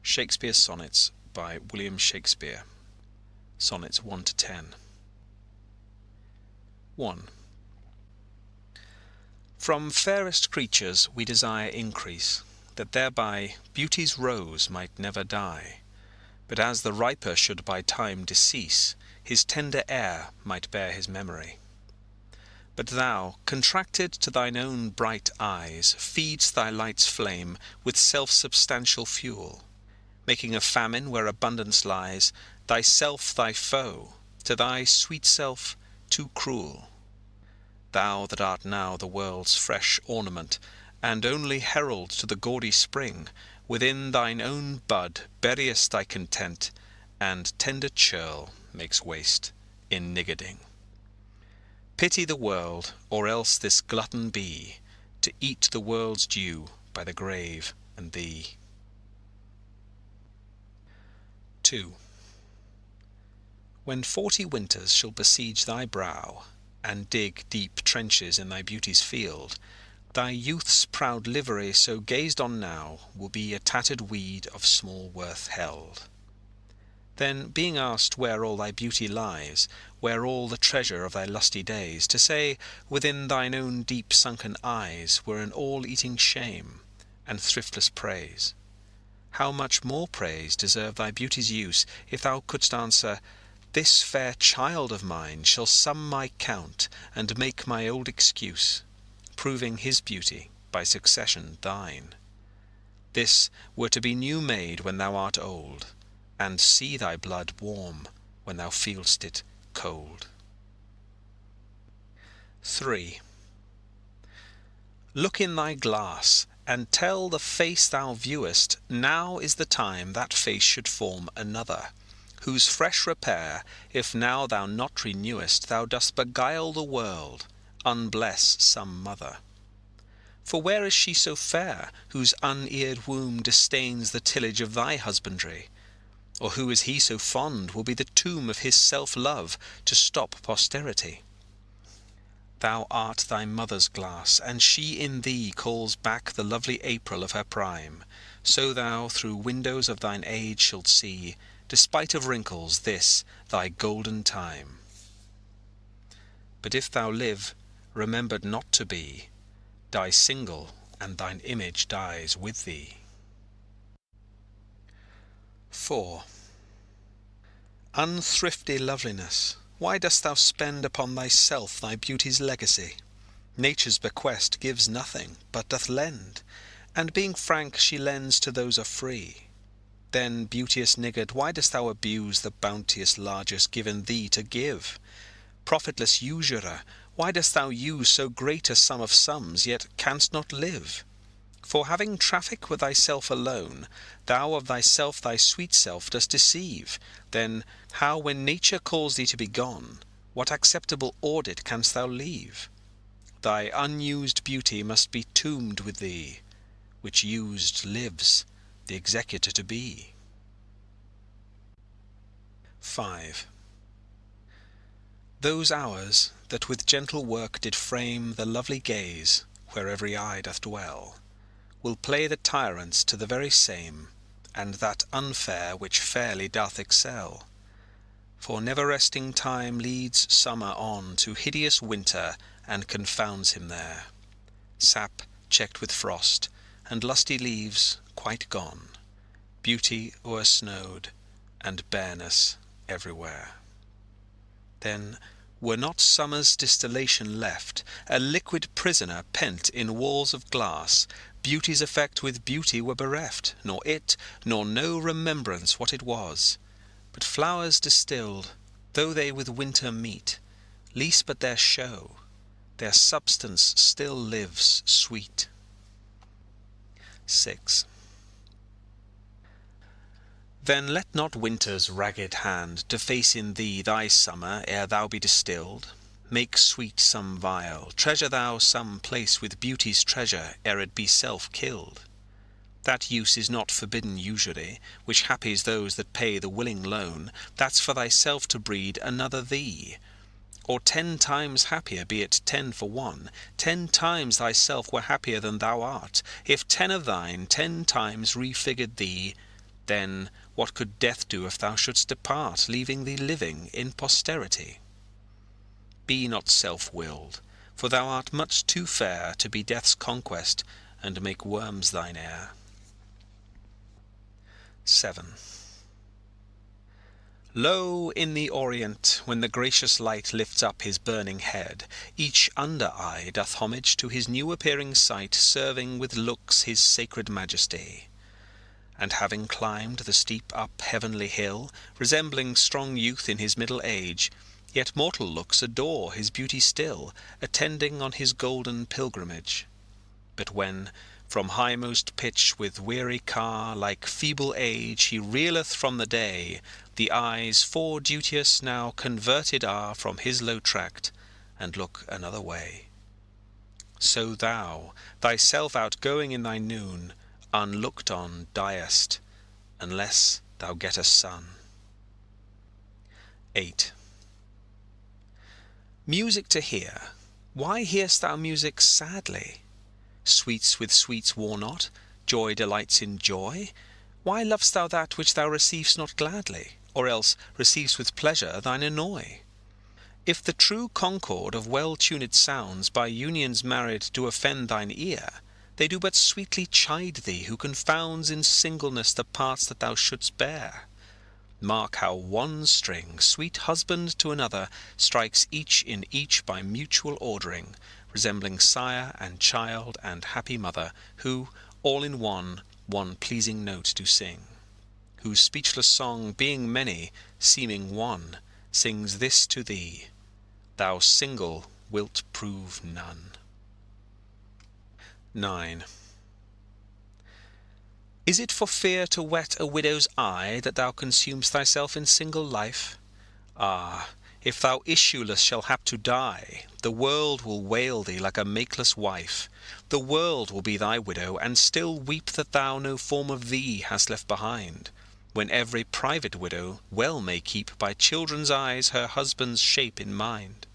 Shakespeare's Sonnets by William Shakespeare. Sonnets 1 to 10. 1. From fairest creatures we desire increase, that thereby beauty's rose might never die, but as the riper should by time decease, his tender air might bear his memory. But thou, contracted to thine own bright eyes, feed'st thy light's flame with self-substantial fuel, making a famine where abundance lies, thyself thy foe, to thy sweet self too cruel. Thou that art now the world's fresh ornament, and only herald to the gaudy spring, within thine own bud buryest thy content, and tender churl makes waste in niggarding. Pity the world, or else this glutton be, to eat the world's due by the grave and thee. 2. When 40 winters shall besiege thy brow, and dig deep trenches in thy beauty's field, thy youth's proud livery so gazed on now will be a tattered weed of small worth held. Then, being asked where all thy beauty lies, where all the treasure of thy lusty days, to say within thine own deep sunken eyes were an all-eating shame and thriftless praise. How much more praise deserve thy beauty's use, if thou couldst answer, this fair child of mine shall sum my count, and make my old excuse, proving his beauty by succession thine. This were to be new made when thou art old, and see thy blood warm when thou feel'st it cold. 3. Look in thy glass, and tell the face thou viewest, now is the time that face should form another, whose fresh repair, if now thou not renewest, thou dost beguile the world, unbless some mother. For where is she so fair, whose uneared womb disdains the tillage of thy husbandry? Or who is he so fond will be the tomb of his self-love to stop posterity? Thou art thy mother's glass, and she in thee calls back the lovely April of her prime. So thou through windows of thine age shalt see, despite of wrinkles, this thy golden time. But if thou live, remembered not to be, die single, and thine image dies with thee. 4. Unthrifty loveliness, why dost thou spend upon thyself thy beauty's legacy? Nature's bequest gives nothing, but doth lend, and being frank she lends to those are free. Then, beauteous niggard, why dost thou abuse the bounteous largess given thee to give? Profitless usurer, why dost thou use so great a sum of sums, yet canst not live? For having traffic with thyself alone, thou of thyself thy sweet self dost deceive. Then how when nature calls thee to be gone, what acceptable audit canst thou leave? Thy unused beauty must be tombed with thee, which used lives, the executor to be. 5. Those hours that with gentle work did frame the lovely gaze where every eye doth dwell, will play the tyrants to the very same, and that unfair which fairly doth excel. For never-resting time leads summer on to hideous winter, and confounds him there. Sap checked with frost, and lusty leaves quite gone, beauty o'ersnowed, and bareness everywhere. Then were not summer's distillation left, a liquid prisoner pent in walls of glass, beauty's effect with beauty were bereft, nor it, nor no remembrance what it was. But flowers distilled, though they with winter meet, least but their show, their substance still lives sweet. 6. Then let not winter's ragged hand deface in thee thy summer ere thou be distilled. Make sweet some vial, treasure thou some place with beauty's treasure ere it be self-killed. That use is not forbidden usury, which happies those that pay the willing loan. That's for thyself to breed another thee. Or 10 times happier, be it 10 for 1, 10 times thyself were happier than thou art, if 10 of thine 10 times refigured thee, Then what could death do if thou shouldst depart, leaving thee living in posterity? Be not self-willed, for thou art much too fair to be death's conquest and make worms thine heir. 7. Lo, in the Orient, when the gracious light lifts up his burning head, each under-eye doth homage to his new-appearing sight, serving with looks his sacred majesty. And having climbed the steep up heavenly hill, resembling strong youth in his middle age, yet mortal looks adore his beauty still, attending on his golden pilgrimage. But when from highmost pitch with weary car, like feeble age, he reeleth from the day, the eyes for duteous now converted are from his low tract, and look another way. So thou, thyself outgoing in thy noon, unlooked on diest, unless thou get a son. 8. Music to hear. Why hear'st thou music sadly? Sweets with sweets war not, joy delights in joy. Why lov'st thou that which thou receiv'st not gladly, or else receiv'st with pleasure thine annoy? If the true concord of well-tuned sounds by unions married do offend thine ear, they do but sweetly chide thee who confounds in singleness the parts that thou shouldst bear. Mark how one string, sweet husband to another, strikes each in each by mutual ordering, resembling sire and child and happy mother, who, all in one pleasing note do sing, whose speechless song, being many, seeming one, sings this to thee: thou single wilt prove none. 9. Is it for fear to wet a widow's eye that thou consumest thyself in single life? Ah, if thou issueless shall hap to die, the world will wail thee like a makeless wife. The world will be thy widow, and still weep that thou no form of thee hast left behind, when every private widow well may keep by children's eyes her husband's shape in mind.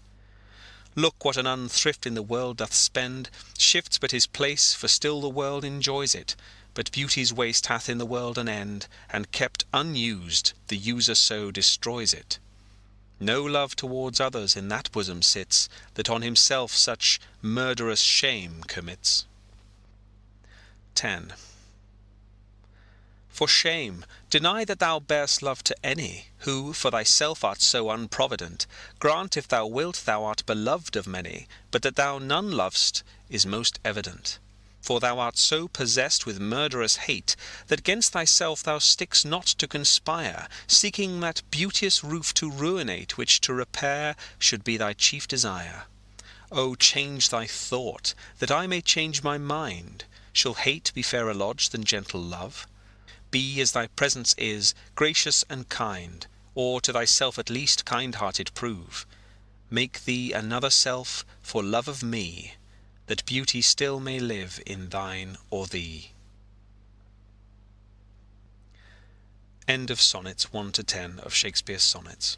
Look what an unthrift in the world doth spend, shifts but his place, for still the world enjoys it. But beauty's waste hath in the world an end, and kept unused, the user so destroys it. No love towards others in that bosom sits, that on himself such murderous shame commits. 10. For shame, deny that thou bear'st love to any, who for thyself art so unprovident. Grant, if thou wilt, thou art beloved of many, but that thou none lov'st is most evident. For thou art so possessed with murderous hate, that 'gainst thyself thou stick'st not to conspire, seeking that beauteous roof to ruinate, which to repair should be thy chief desire. O change thy thought, that I may change my mind. Shall hate be fairer lodged than gentle love? Be as thy presence is, gracious and kind, or to thyself at least kind-hearted prove. Make thee another self for love of me, that beauty still may live in thine or thee. End of Sonnets 1 to 10 of Shakespeare's Sonnets.